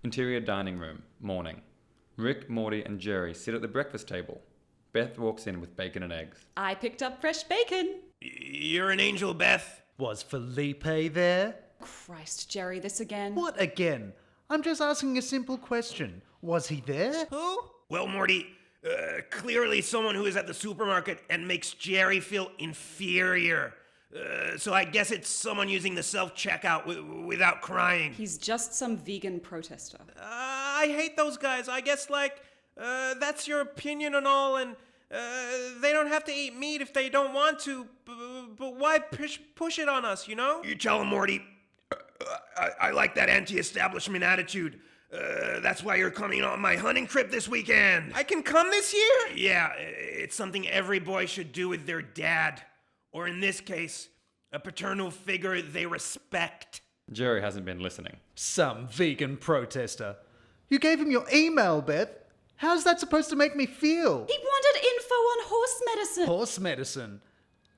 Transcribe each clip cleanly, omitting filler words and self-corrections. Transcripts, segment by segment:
Interior dining room, morning. Rick, Morty, and Jerry sit at the breakfast table. Beth walks in with bacon and eggs. I picked up fresh bacon. You're an angel, Beth. Was Felipe there? Christ, Jerry, this again. What again? I'm just asking a simple question. Was he there? Who? Well, Morty, clearly someone who is at the supermarket and makes Jerry feel inferior. So I guess it's someone using the self-checkout without crying. He's just some vegan protester. I hate those guys. I guess, that's your opinion and all, and they don't have to eat meat if they don't want to, but why push it on us, you know? You tell him, Morty. I like that anti-establishment attitude. That's why you're coming on my hunting trip this weekend. I can come this year? Yeah, it's something every boy should do with their dad. Or in this case, a paternal figure they respect. Jerry hasn't been listening. Some vegan protester. You gave him your email, Beth. How's that supposed to make me feel? He wanted info on horse medicine. Horse medicine.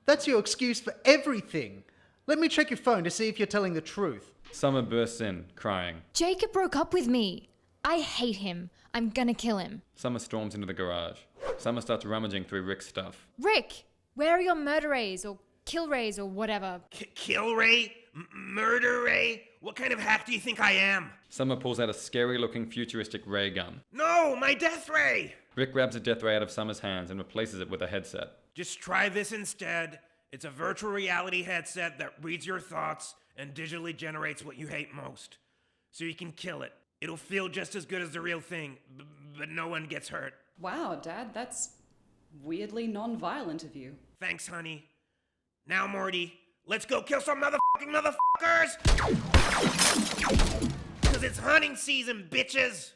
That's your excuse for everything. Let me check your phone to see if you're telling the truth. Summer bursts in, crying. Jacob broke up with me. I hate him. I'm gonna kill him. Summer storms into the garage. Summer starts rummaging through Rick's stuff. Rick, where are your murder rays or kill rays or whatever? Kill ray? Murder ray? What kind of hack do you think I am? Summer pulls out a scary-looking futuristic ray gun. No, my death ray! Rick grabs a death ray out of Summer's hands and replaces it with a headset. Just try this instead. It's a virtual reality headset that reads your thoughts and digitally generates what you hate most. So you can kill it. It'll feel just as good as the real thing, but no one gets hurt. Wow, Dad, that's weirdly non-violent of you. Thanks, honey. Now, Morty, let's go kill some motherfuckers! Cause it's hunting season, bitches!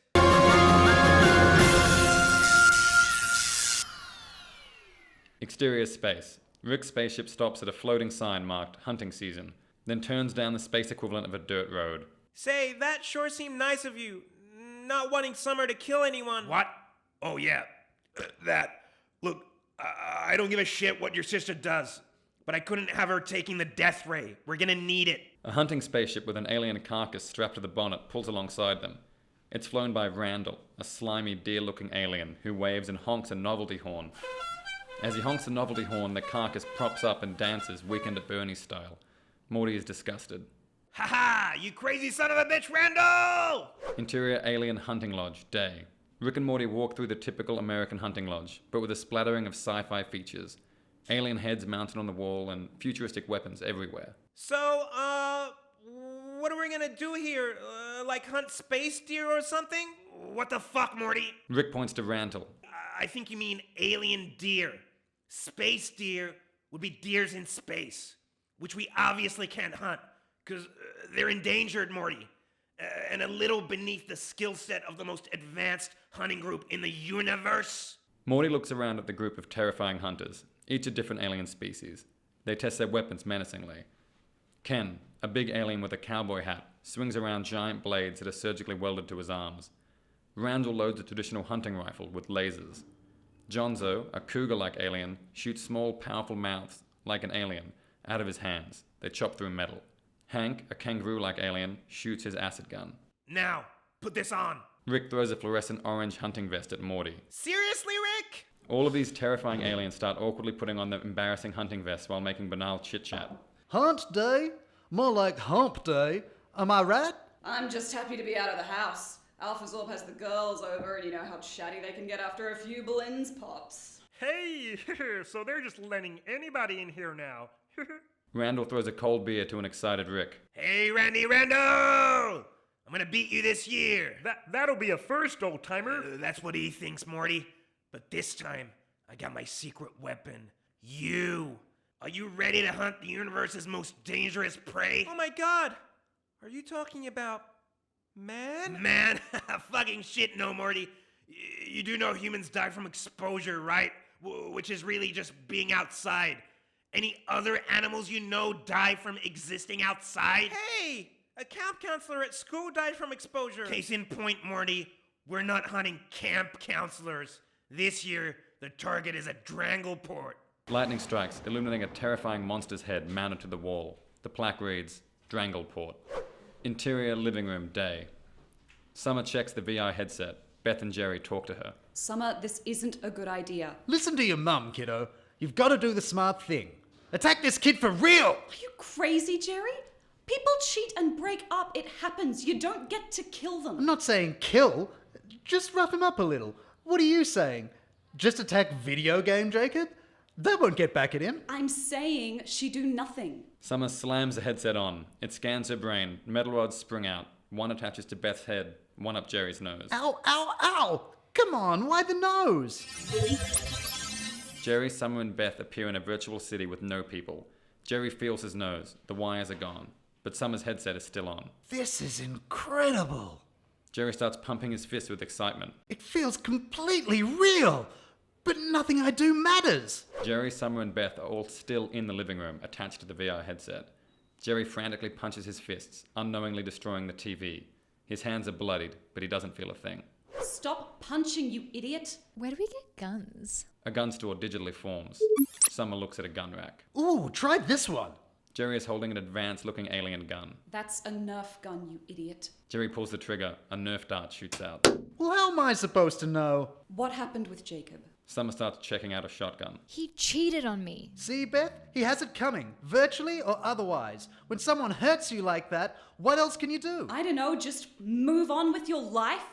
Exterior space. Rick's spaceship stops at a floating sign marked hunting season, then turns down the space equivalent of a dirt road. Say, that sure seemed nice of you. Not wanting Summer to kill anyone. What? Oh, yeah. That. Look, I don't give a shit what your sister does, but I couldn't have her taking the death ray. We're gonna need it. A hunting spaceship with an alien carcass strapped to the bonnet pulls alongside them. It's flown by Randall, a slimy, deer-looking alien who waves and honks a novelty horn. As he honks the novelty horn, the carcass props up and dances Weekend at Bernie's style. Morty is disgusted. Ha-ha! You crazy son of a bitch, Randall! Interior alien hunting lodge, day. Rick and Morty walk through the typical American hunting lodge, but with a splattering of sci-fi features. Alien heads mounted on the wall and futuristic weapons everywhere. So, what are we gonna do here? Like hunt space deer or something? What the fuck, Morty? Rick points to Randall. I think you mean alien deer. Space deer would be deers in space, which we obviously can't hunt, because they're endangered, Morty, and a little beneath the skill set of the most advanced hunting group in the universe. Morty looks around at the group of terrifying hunters, each a different alien species. They test their weapons menacingly. Ken, a big alien with a cowboy hat, swings around giant blades that are surgically welded to his arms. Randall loads a traditional hunting rifle with lasers. Jonzo, a cougar-like alien, shoots small, powerful mouths, like an alien, out of his hands. They chop through metal. Hank, a kangaroo-like alien, shoots his acid gun. Now, put this on. Rick throws a fluorescent orange hunting vest at Morty. Seriously, Rick? All of these terrifying aliens start awkwardly putting on their embarrassing hunting vests while making banal chit-chat. Hunt day? More like hump day. Am I right? I'm just happy to be out of the house. Alpha Zorb has the girls over, and you know how chatty they can get after a few Belin's pops. Hey, so they're just letting anybody in here now. Randall throws a cold beer to an excited Rick. Hey, Randall! I'm gonna beat you this year. That'll be a first, old-timer. That's what he thinks, Morty. But this time, I got my secret weapon. You. Are you ready to hunt the universe's most dangerous prey? Oh my god! Are you talking about man? Man? Fucking shit, no, Morty. You do know humans die from exposure, right? Which is really just being outside. Any other animals you know die from existing outside? Hey! A camp counselor at school died from exposure. Case in point, Morty. We're not hunting camp counselors. This year, the target is a Drangleport. Lightning strikes, illuminating a terrifying monster's head mounted to the wall. The plaque reads, Drangleport. Interior living room, day. Summer checks the VR headset. Beth and Jerry talk to her. Summer, this isn't a good idea. Listen to your mum, kiddo. You've got to do the smart thing. Attack this kid for real! Are you crazy, Jerry? People cheat and break up. It happens. You don't get to kill them. I'm not saying kill. Just rough him up a little. What are you saying? Just attack video game, Jacob? That won't get back at him. I'm saying she do nothing. Summer slams the headset on. It scans her brain. Metal rods spring out. One attaches to Beth's head, one up Jerry's nose. Ow, ow, ow! Come on, why the nose? Jerry, Summer, and Beth appear in a virtual city with no people. Jerry feels his nose. The wires are gone. But Summer's headset is still on. This is incredible. Jerry starts pumping his fist with excitement. It feels completely real. But nothing I do matters. Jerry, Summer, and Beth are all still in the living room, attached to the VR headset. Jerry frantically punches his fists, unknowingly destroying the TV. His hands are bloodied, but he doesn't feel a thing. Stop punching, you idiot. Where do we get guns? A gun store digitally forms. Summer looks at a gun rack. Ooh, try this one. Jerry is holding an advanced-looking alien gun. That's a Nerf gun, you idiot. Jerry pulls the trigger. A Nerf dart shoots out. Well, how am I supposed to know? What happened with Jacob? Summer starts checking out a shotgun. He cheated on me. See, Beth? He has it coming, virtually or otherwise. When someone hurts you like that, what else can you do? I don't know, just move on with your life?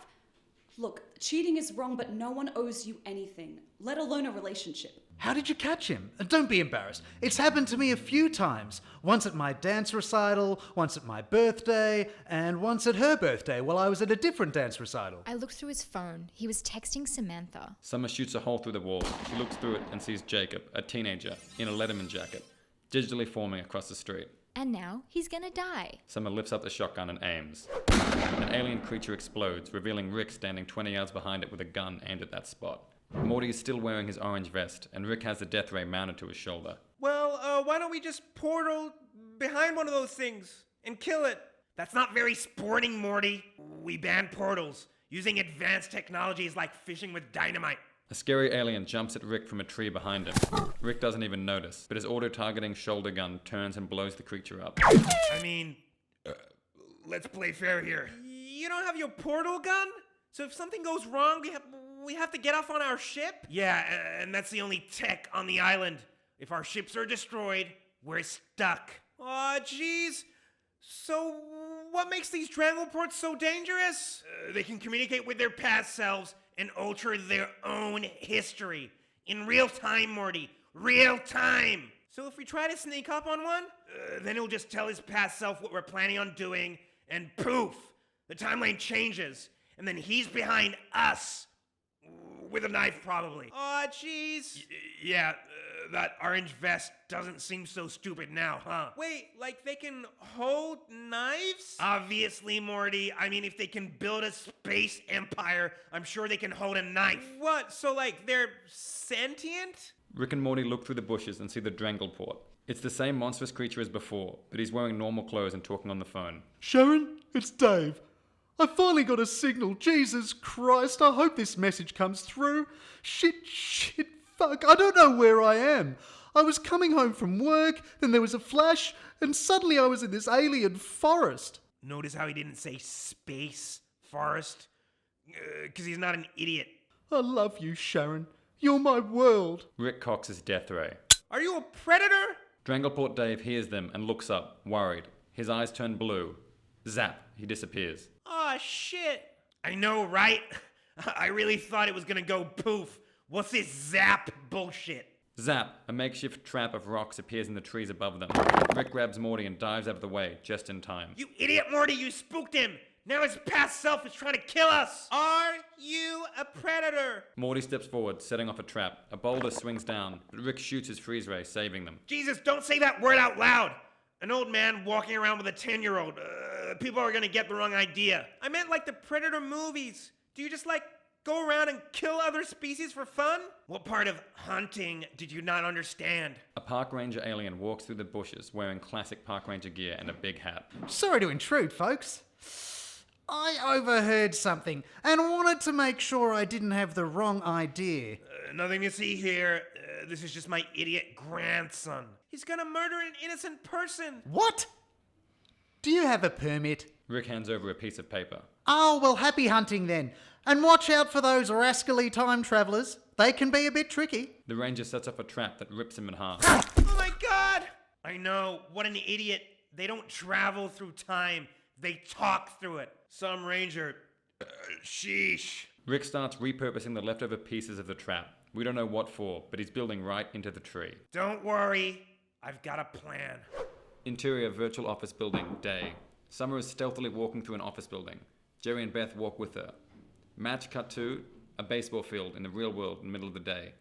Look, cheating is wrong, but no one owes you anything, let alone a relationship. How did you catch him? Don't be embarrassed. It's happened to me a few times. Once at my dance recital, once at my birthday, and once at her birthday while I was at a different dance recital. I looked through his phone. He was texting Samantha. Summer shoots a hole through the wall. She looks through it and sees Jacob, a teenager, in a Letterman jacket, digitally forming across the street. And now he's gonna die. Summer lifts up the shotgun and aims. An alien creature explodes, revealing Rick standing 20 yards behind it with a gun aimed at that spot. Morty is still wearing his orange vest, and Rick has the death ray mounted to his shoulder. Well, why don't we just portal behind one of those things and kill it? That's not very sporting, Morty. We ban portals. Using advanced technology is like fishing with dynamite. A scary alien jumps at Rick from a tree behind him. Rick doesn't even notice, but his auto-targeting shoulder gun turns and blows the creature up. I mean, let's play fair here. You don't have your portal gun? So if something goes wrong, we have to get off on our ship? Yeah, and that's the only tech on the island. If our ships are destroyed, we're stuck. Aw, jeez. So what makes these Drangleports so dangerous? They can communicate with their past selves and alter their own history. In real time, Morty. Real time! So if we try to sneak up on one, then he'll just tell his past self what we're planning on doing, and poof! The timeline changes, and then he's behind us. With a knife, probably. Aw, jeez. Yeah, that orange vest doesn't seem so stupid now, huh? Wait, like they can hold knives? Obviously, Morty. I mean, if they can build a space empire, I'm sure they can hold a knife. What? So, like, they're sentient? Rick and Morty look through the bushes and see the Drangleport. It's the same monstrous creature as before, but he's wearing normal clothes and talking on the phone. Sharon, it's Dave. I finally got a signal. Jesus Christ, I hope this message comes through. Shit, fuck, I don't know where I am. I was coming home from work, then there was a flash, and suddenly I was in this alien forest. Notice how he didn't say space forest? Because he's not an idiot. I love you, Sharon. You're my world. Rick cocks his death ray. Are you a predator? Drangleport Dave hears them and looks up, worried. His eyes turn blue. Zap, he disappears. Aw, shit. I know, right? I really thought it was gonna go poof. What's this zap bullshit? Zap, a makeshift trap of rocks appears in the trees above them. Rick grabs Morty and dives out of the way, just in time. You idiot, Morty, you spooked him. Now his past self is trying to kill us. Are you a predator? Morty steps forward, setting off a trap. A boulder swings down, but Rick shoots his freeze ray, saving them. Jesus, don't say that word out loud. An old man walking around with a 10-year-old. People are gonna get the wrong idea. I meant like the Predator movies. Do you just like go around and kill other species for fun? What part of hunting did you not understand? A park ranger alien walks through the bushes wearing classic park ranger gear and a big hat. Sorry to intrude, folks. I overheard something and wanted to make sure I didn't have the wrong idea. Nothing to see here. This is just my idiot grandson. He's gonna murder an innocent person. What? Do you have a permit? Rick hands over a piece of paper. Oh, well, happy hunting then. And watch out for those rascally time travellers. They can be a bit tricky. The ranger sets up a trap that rips him in half. Oh my god! I know, what an idiot. They don't travel through time, they talk through it. Some ranger. Sheesh. Rick starts repurposing the leftover pieces of the trap. We don't know what for, but he's building right into the tree. Don't worry, I've got a plan. Interior virtual office building, day. Summer is stealthily walking through an office building. Jerry and Beth walk with her. Match cut to a baseball field in the real world in the middle of the day.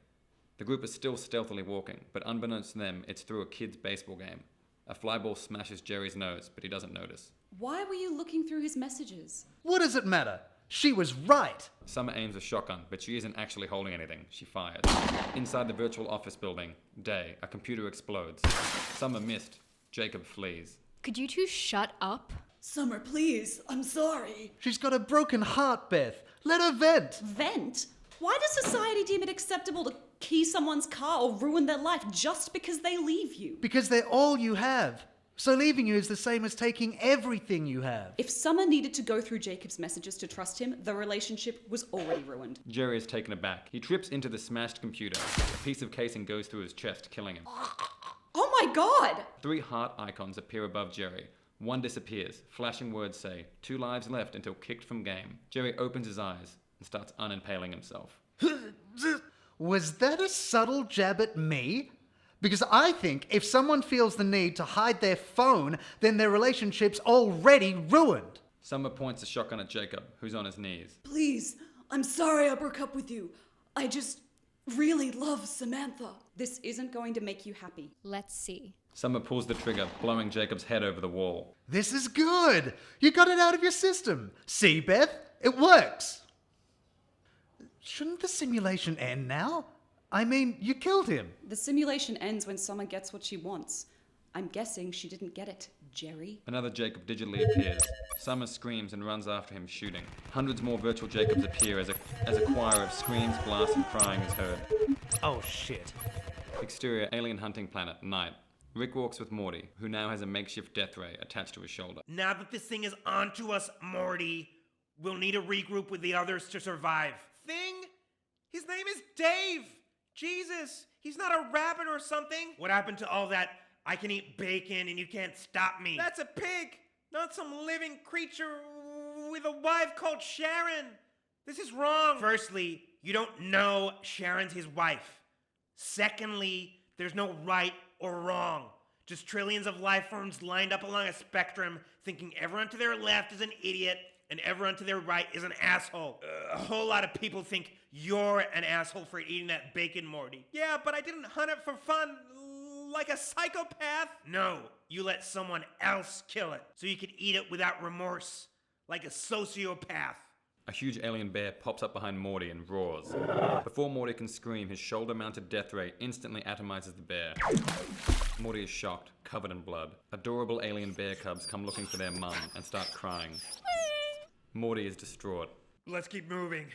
The group is still stealthily walking, but unbeknownst to them, it's through a kid's baseball game. A fly ball smashes Jerry's nose, but he doesn't notice. Why were you looking through his messages? What does it matter? She was right. Summer aims a shotgun, but she isn't actually holding anything. She fires. Inside the virtual office building, day, a computer explodes. Summer missed. Jacob flees. Could you two shut up? Summer, please. I'm sorry. She's got a broken heart, Beth. Let her vent. Vent? Why does society deem it acceptable to key someone's car or ruin their life just because they leave you? Because they're all you have. So leaving you is the same as taking everything you have. If Summer needed to go through Jacob's messages to trust him, the relationship was already ruined. Jerry is taken aback. He trips into the smashed computer. A piece of casing goes through his chest, killing him. Oh my god! 3 heart icons appear above Jerry. One disappears. Flashing words say, 2 lives left until kicked from game. Jerry opens his eyes and starts unimpaling himself. Was that a subtle jab at me? Because I think if someone feels the need to hide their phone, then their relationship's already ruined. Summer points a shotgun at Jacob, who's on his knees. Please, I'm sorry I broke up with you. I just really love Samantha. This isn't going to make you happy. Let's see. Summer pulls the trigger, blowing Jacob's head over the wall. This is good. You got it out of your system. See, Beth? It works. Shouldn't the simulation end now? I mean, you killed him. The simulation ends when Summer gets what she wants. I'm guessing she didn't get it, Jerry. Another Jacob digitally appears. Summer screams and runs after him, shooting. Hundreds more virtual Jacobs appear as a choir of screams, blasts, and crying is heard. Oh shit. Exterior alien hunting planet, night. Rick walks with Morty, who now has a makeshift death ray attached to his shoulder. Now that this thing is onto us, Morty, we'll need to regroup with the others to survive. Thing? His name is Dave! Jesus, he's not a rabbit or something. What happened to all that, I can eat bacon and you can't stop me? That's a pig, not some living creature with a wife called Sharon. This is wrong. Firstly, you don't know Sharon's his wife. Secondly, there's no right or wrong. Just trillions of life forms lined up along a spectrum, thinking everyone to their left is an idiot and everyone to their right is an asshole. A whole lot of people think you're an asshole for eating that bacon, Morty. Yeah, but I didn't hunt it for fun, like a psychopath. No, you let someone else kill it, so you could eat it without remorse, like a sociopath. A huge alien bear pops up behind Morty and roars. Before Morty can scream, his shoulder-mounted death ray instantly atomizes the bear. Morty is shocked, covered in blood. Adorable alien bear cubs come looking for their mum and start crying. Morty is distraught. Let's keep moving.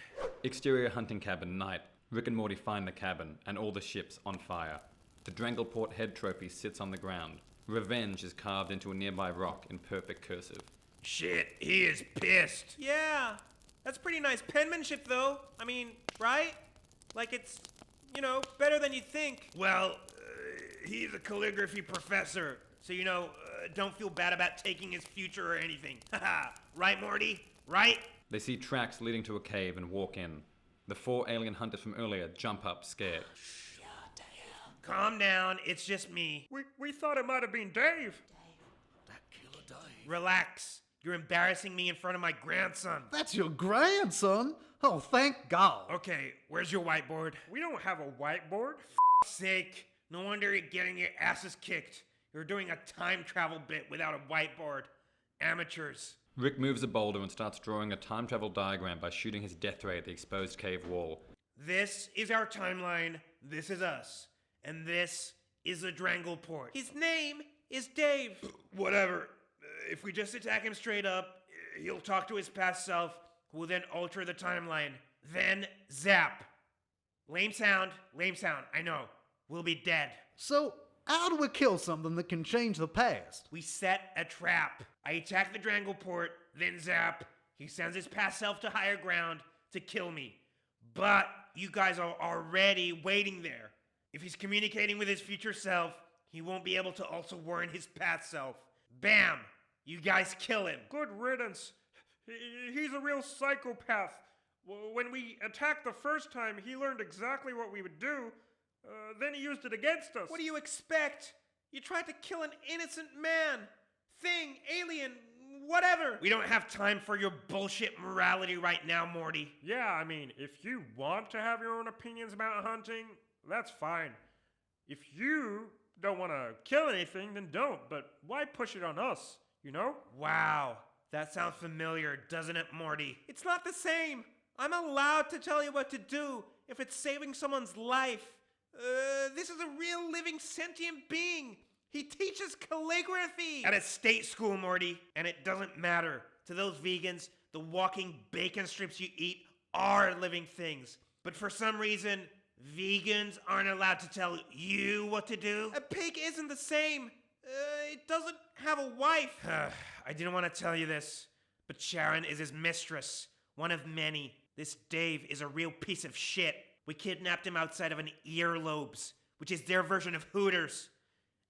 Exterior hunting cabin, night. Rick and Morty find the cabin and all the ships on fire. The Drangleport head trophy sits on the ground. Revenge is carved into a nearby rock in perfect cursive. Shit, he is pissed. Yeah, that's pretty nice penmanship though. I mean, right? Like it's, better than you think. Well, he's a calligraphy professor, so don't feel bad about taking his future or anything. Haha, right, Morty? Right? They see tracks leading to a cave and walk in. The 4 alien hunters from earlier jump up, scared. Calm down, it's just me. We thought it might have been Dave. That killer Dave. Relax. You're embarrassing me in front of my grandson. That's your grandson? Oh, thank God. Okay, where's your whiteboard? We don't have a whiteboard. Sake. No wonder you're getting your asses kicked. You're doing a time travel bit without a whiteboard. Amateurs. Rick moves a boulder and starts drawing a time travel diagram by shooting his death ray at the exposed cave wall. This is our timeline, this is us, and this is the Drangleport. His name is Dave. Whatever. If we just attack him straight up, he'll talk to his past self, who will then alter the timeline. Then zap. Lame sound, I know. We'll be dead. So, how do we kill something that can change the past? We set a trap. I attack the Drangleport, then zap. He sends his past self to higher ground to kill me. But you guys are already waiting there. If he's communicating with his future self, he won't be able to also warn his past self. Bam! You guys kill him. Good riddance. He's a real psychopath. When we attacked the first time, he learned exactly what we would do. Then he used it against us. What do you expect? You tried to kill an innocent man, thing, alien, whatever. We don't have time for your bullshit morality right now, Morty. Yeah, I mean, if you want to have your own opinions about hunting, that's fine. If you don't want to kill anything, then don't. But why push it on us, you know? Wow, that sounds familiar, doesn't it, Morty? It's not the same. I'm allowed to tell you what to do if it's saving someone's life. This is a real living sentient being. He teaches calligraphy at a state school, Morty, and it doesn't matter. To those vegans, the walking bacon strips you eat are living things. But for some reason, vegans aren't allowed to tell you what to do. A pig isn't the same. It doesn't have a wife. I didn't want to tell you this, but Sharon is his mistress, one of many. This Dave is a real piece of shit. We kidnapped him outside of an earlobes, which is their version of Hooters.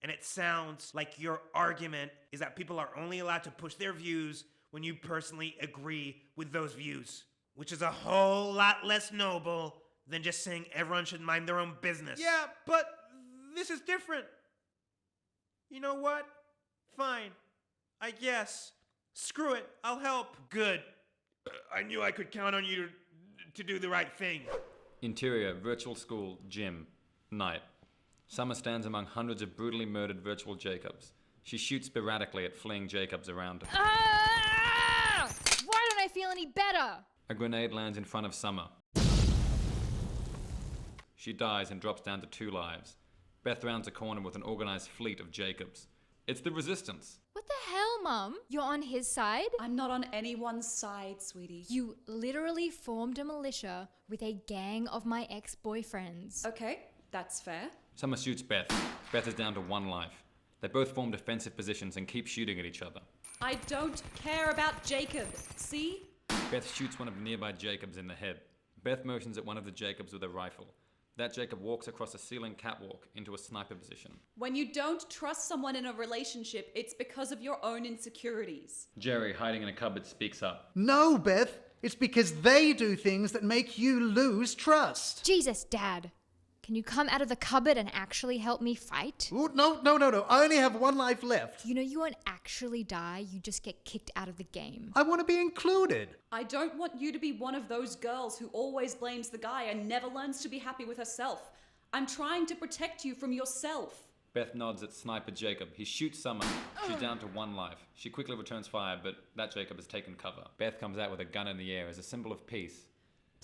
And it sounds like your argument is that people are only allowed to push their views when you personally agree with those views, which is a whole lot less noble than just saying everyone should mind their own business. Yeah, but this is different. You know what? Fine. I guess. Screw it. I'll help. Good. I knew I could count on you to do the right thing. Interior, virtual school, gym, night. Summer stands among hundreds of brutally murdered virtual Jacobs. She shoots sporadically at fleeing Jacobs around her. Ah! Why don't I feel any better? A grenade lands in front of Summer. She dies and drops down to 2 lives. Beth rounds a corner with an organized fleet of Jacobs. It's the Resistance. What the hell, Mum? You're on his side? I'm not on anyone's side, sweetie. You literally formed a militia with a gang of my ex-boyfriends. Okay, that's fair. Summer shoots Beth. Beth is down to 1 life. They both form defensive positions and keep shooting at each other. I don't care about Jacob, see? Beth shoots one of the nearby Jacobs in the head. Beth motions at one of the Jacobs with a rifle. That Jacob walks across a ceiling catwalk into a sniper position. When you don't trust someone in a relationship, it's because of your own insecurities. Jerry, hiding in a cupboard, speaks up. No, Beth. It's because they do things that make you lose trust. Jesus, Dad. Can you come out of the cupboard and actually help me fight? Ooh, no. I only have 1 life left. You know you won't actually die, you just get kicked out of the game. I want to be included. I don't want you to be one of those girls who always blames the guy and never learns to be happy with herself. I'm trying to protect you from yourself. Beth nods at Sniper Jacob. He shoots Summer. She's down to 1 life. She quickly returns fire, but that Jacob has taken cover. Beth comes out with a gun in the air as a symbol of peace.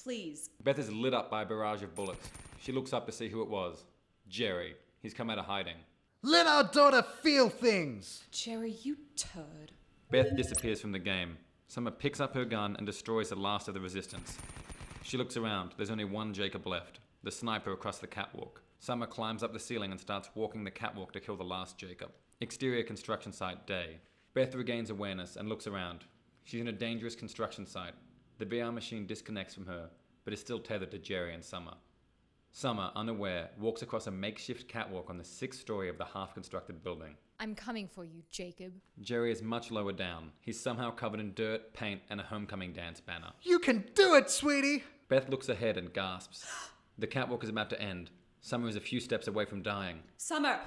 Please. Beth is lit up by a barrage of bullets. She looks up to see who it was. Jerry. He's come out of hiding. Let our daughter feel things. Jerry, you turd. Beth disappears from the game. Summer picks up her gun and destroys the last of the Resistance. She looks around. There's only 1 Jacob left. The sniper across the catwalk. Summer climbs up the ceiling and starts walking the catwalk to kill the last Jacob. Exterior construction site, day. Beth regains awareness and looks around. She's in a dangerous construction site. The VR machine disconnects from her, but is still tethered to Jerry and Summer. Summer, unaware, walks across a makeshift catwalk on the 6th story of the half-constructed building. I'm coming for you, Jacob. Jerry is much lower down. He's somehow covered in dirt, paint, and a homecoming dance banner. You can do it, sweetie. Beth looks ahead and gasps. The catwalk is about to end. Summer is a few steps away from dying. Summer,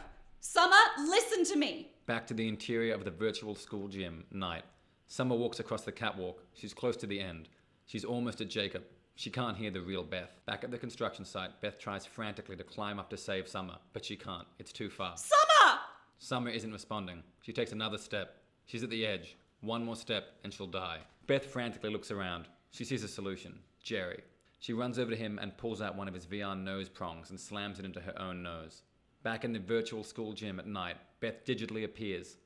listen to me. Back to the interior of the virtual school gym, night. Summer walks across the catwalk. She's close to the end. She's almost at Jacob. She can't hear the real Beth. Back at the construction site, Beth tries frantically to climb up to save Summer, but she can't. It's too far. Summer! Summer isn't responding. She takes another step. She's at the edge. 1 more step and she'll die. Beth frantically looks around. She sees a solution. Jerry. She runs over to him and pulls out one of his VR nose prongs and slams it into her own nose. Back in the virtual school gym at night, Beth digitally appears.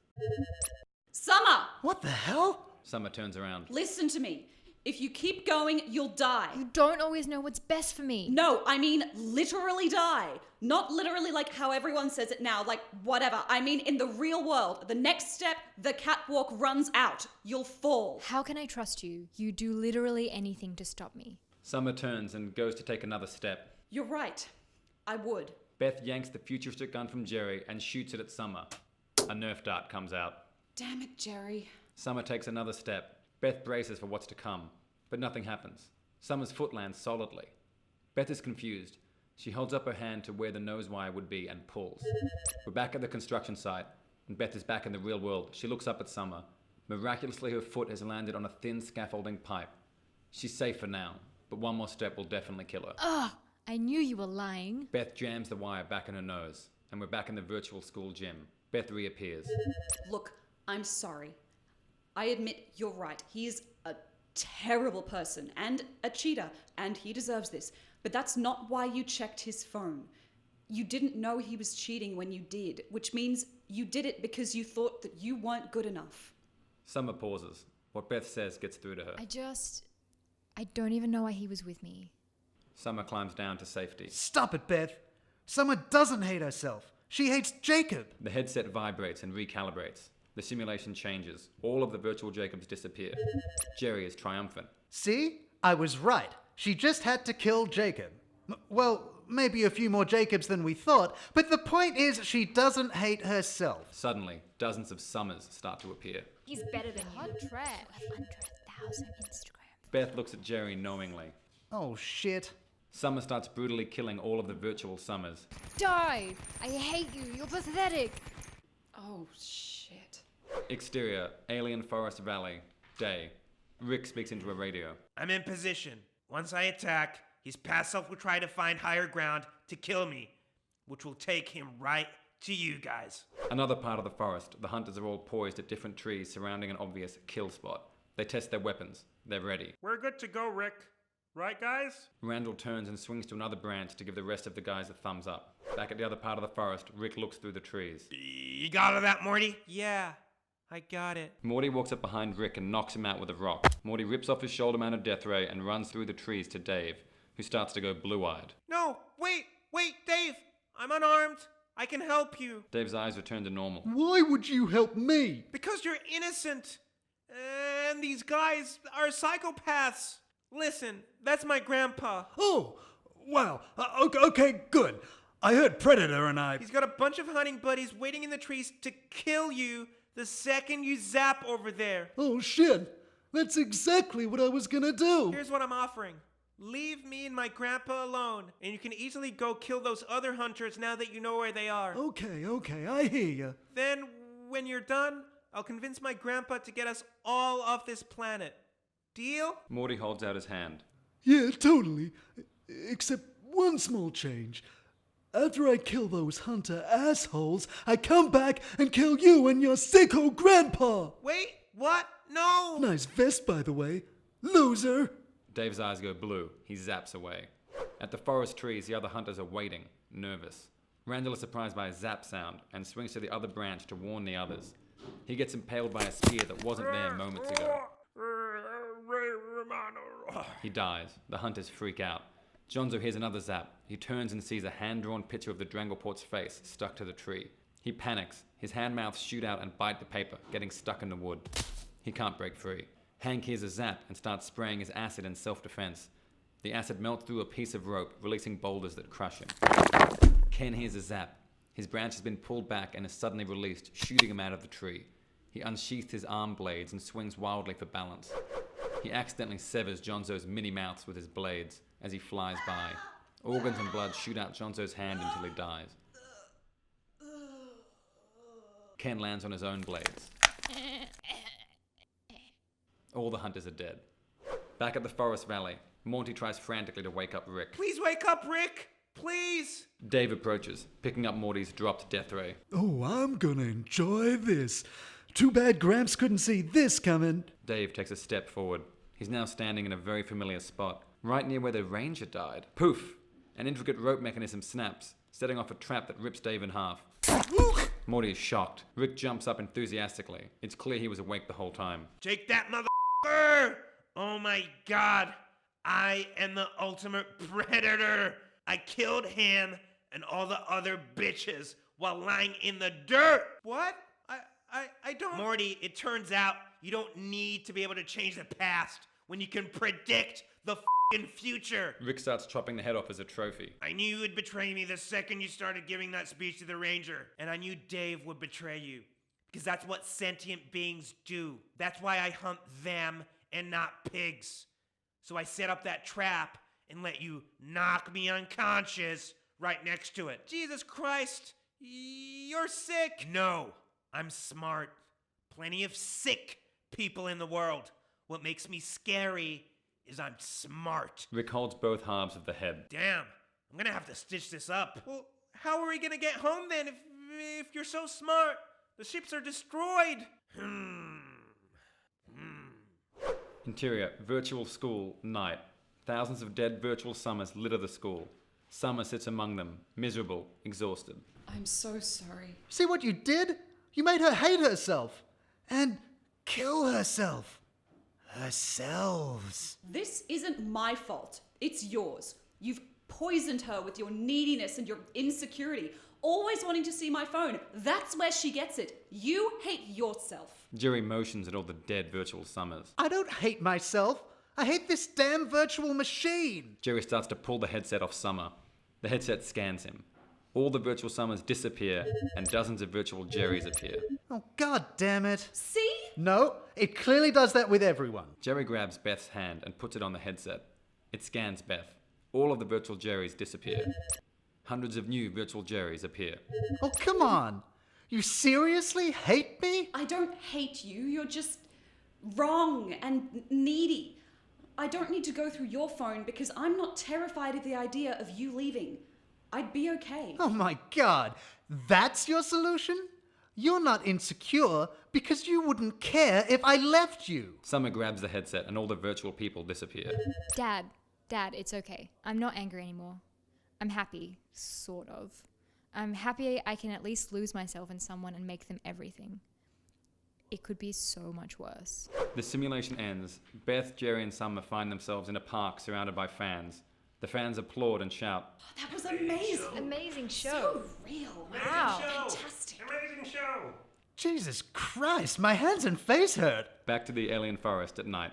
Summer! What the hell? Summer turns around. Listen to me. If you keep going, you'll die. You don't always know what's best for me. No, I mean literally die. Not literally like how everyone says it now, like whatever. I mean in the real world. The next step, the catwalk runs out. You'll fall. How can I trust you? You do literally anything to stop me. Summer turns and goes to take another step. You're right. I would. Beth yanks the futuristic gun from Jerry and shoots it at Summer. A Nerf dart comes out. Damn it, Jerry. Summer takes another step. Beth braces for what's to come, but nothing happens. Summer's foot lands solidly. Beth is confused. She holds up her hand to where the nose wire would be and pulls. We're back at the construction site, and Beth is back in the real world. She looks up at Summer. Miraculously, her foot has landed on a thin scaffolding pipe. She's safe for now, but one more step will definitely kill her. Ugh! I knew you were lying. Beth jams the wire back in her nose, and we're back in the virtual school gym. Beth reappears. Look, I'm sorry. I admit you're right. He is a terrible person and a cheater, and he deserves this. But that's not why you checked his phone. You didn't know he was cheating when you did, which means you did it because you thought that you weren't good enough. Summer pauses. What Beth says gets through to her. I don't even know why he was with me. Summer climbs down to safety. Stop it, Beth. Summer doesn't hate herself. She hates Jacob. The headset vibrates and recalibrates. The simulation changes. All of the virtual Jacobs disappear. Jerry is triumphant. See? I was right. She just had to kill Jacob. Well, maybe a few more Jacobs than we thought, but the point is she doesn't hate herself. Suddenly, dozens of Summers start to appear. He's better than you. Hot trash. 100,000 Instagram. Beth looks at Jerry knowingly. Oh, shit. Summer starts brutally killing all of the virtual Summers. Die! I hate you. You're pathetic. Oh, shit. Exterior, Alien Forest Valley. Day. Rick speaks into a radio. I'm in position. Once I attack, his past self will try to find higher ground to kill me, which will take him right to you guys. Another part of the forest, the hunters are all poised at different trees surrounding an obvious kill spot. They test their weapons. They're ready. We're good to go, Rick. Right, guys? Randall turns and swings to another branch to give the rest of the guys a thumbs up. Back at the other part of the forest, Rick looks through the trees. You got all of that, Morty? Yeah, I got it. Morty walks up behind Rick and knocks him out with a rock. Morty rips off his shoulder-mounted death ray and runs through the trees to Dave, who starts to go blue-eyed. No, wait, Dave! I'm unarmed. I can help you. Dave's eyes return to normal. Why would you help me? Because you're innocent. And these guys are psychopaths. Listen, that's my grandpa. Oh, wow. Okay, good. I heard Predator and I... He's got a bunch of hunting buddies waiting in the trees to kill you the second you zap over there. Oh, shit. That's exactly what I was gonna do. Here's what I'm offering. Leave me and my grandpa alone, and you can easily go kill those other hunters now that you know where they are. Okay, I hear you. Then, when you're done, I'll convince my grandpa to get us all off this planet. Deal? Morty holds out his hand. Yeah, totally. Except one small change. After I kill those hunter assholes, I come back and kill you and your sicko grandpa. Wait, what? No! Nice vest, by the way. Loser. Dave's eyes go blue. He zaps away. At the forest trees, the other hunters are waiting, nervous. Randall is surprised by a zap sound and swings to the other branch to warn the others. He gets impaled by a spear that wasn't there moments ago. He dies. The hunters freak out. Jonzo hears another zap. He turns and sees a hand-drawn picture of the Drangleport's face stuck to the tree. He panics. His hand-mouths shoot out and bite the paper, getting stuck in the wood. He can't break free. Hank hears a zap and starts spraying his acid in self-defense. The acid melts through a piece of rope, releasing boulders that crush him. Ken hears a zap. His branch has been pulled back and is suddenly released, shooting him out of the tree. He unsheathes his arm blades and swings wildly for balance. He accidentally severs Jonzo's mini-mouths with his blades as he flies by. Organs and blood shoot out Jonzo's hand until he dies. Ken lands on his own blades. All the hunters are dead. Back at the forest valley, Monty tries frantically to wake up Rick. Please wake up, Rick! Please! Dave approaches, picking up Morty's dropped death ray. Oh, I'm gonna enjoy this. Too bad Gramps couldn't see this coming. Dave takes a step forward. He's now standing in a very familiar spot, right near where the ranger died. Poof! An intricate rope mechanism snaps, setting off a trap that rips Dave in half. Morty is shocked. Rick jumps up enthusiastically. It's clear he was awake the whole time. Take that, motherfucker! Oh my god, I am the ultimate predator. I killed him and all the other bitches while lying in the dirt. What? I don't. Morty, it turns out you don't need to be able to change the past when you can predict the f***ing future. Rick starts chopping the head off as a trophy. I knew you would betray me the second you started giving that speech to the ranger. And I knew Dave would betray you. Because that's what sentient beings do. That's why I hunt them and not pigs. So I set up that trap and let you knock me unconscious right next to it. Jesus Christ, you're sick. No, I'm smart. Plenty of sick people in the world. What makes me scary is I'm smart. Rick holds both halves of the head. Damn, I'm gonna have to stitch this up. Well, how are we gonna get home then if you're so smart? The ships are destroyed. Interior, virtual school, night. Thousands of dead virtual Summers litter the school. Summer sits among them, miserable, exhausted. I'm so sorry. See what you did? You made her hate herself. And kill herself. Herselves. This isn't my fault. It's yours. You've poisoned her with your neediness and your insecurity. Always wanting to see my phone. That's where she gets it. You hate yourself. Jerry motions at all the dead virtual Summers. I don't hate myself. I hate this damn virtual machine. Jerry starts to pull the headset off Summer. The headset scans him. All the virtual Summers disappear, and dozens of virtual Jerrys appear. Oh, god damn it. See? No, it clearly does that with everyone. Jerry grabs Beth's hand and puts it on the headset. It scans Beth. All of the virtual Jerrys disappear. Hundreds of new virtual Jerrys appear. Oh, come on. You seriously hate me? I don't hate you. You're just wrong and needy. I don't need to go through your phone because I'm not terrified of the idea of you leaving. I'd be okay. Oh my god. That's your solution? You're not insecure because you wouldn't care if I left you. Summer grabs the headset and all the virtual people disappear. Dad, it's okay. I'm not angry anymore. I'm happy, sort of. I'm happy I can at least lose myself in someone and make them everything. It could be so much worse. The simulation ends. Beth, Jerry, and Summer find themselves in a park surrounded by fans. The fans applaud and shout. Oh, that was amazing. Amazing show. So real. Wow. Fantastic. Amazing show. Jesus Christ, my hands and face hurt. Back to the alien forest at night.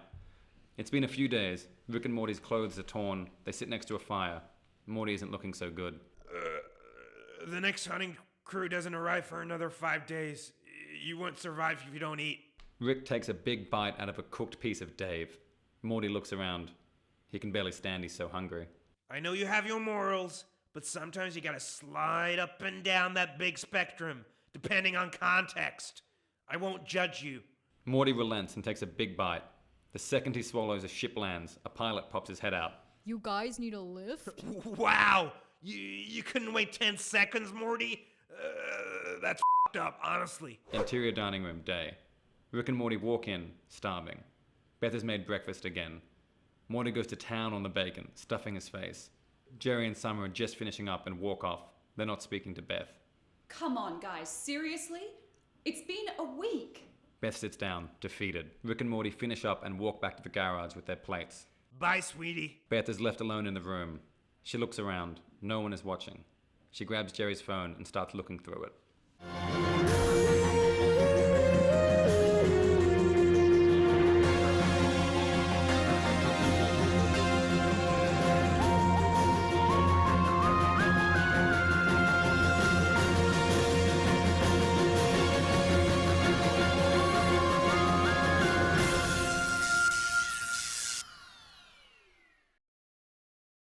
It's been a few days. Rick and Morty's clothes are torn. They sit next to a fire. Morty isn't looking so good. The next hunting crew doesn't arrive for another 5 days. You won't survive if you don't eat. Rick takes a big bite out of a cooked piece of Dave. Morty looks around. He can barely stand, he's so hungry. I know you have your morals, but sometimes you gotta slide up and down that big spectrum, depending on context. I won't judge you. Morty relents and takes a big bite. The second he swallows, a ship lands. A pilot pops his head out. You guys need a lift? Wow! You couldn't wait 10 seconds, Morty? That's f***ed up, honestly. Interior dining room, day. Rick and Morty walk in, starving. Beth has made breakfast again. Morty goes to town on the bacon, stuffing his face. Jerry and Summer are just finishing up and walk off. They're not speaking to Beth. Come on, guys. Seriously? It's been a week. Beth sits down, defeated. Rick and Morty finish up and walk back to the garage with their plates. Bye, sweetie. Beth is left alone in the room. She looks around. No one is watching. She grabs Jerry's phone and starts looking through it.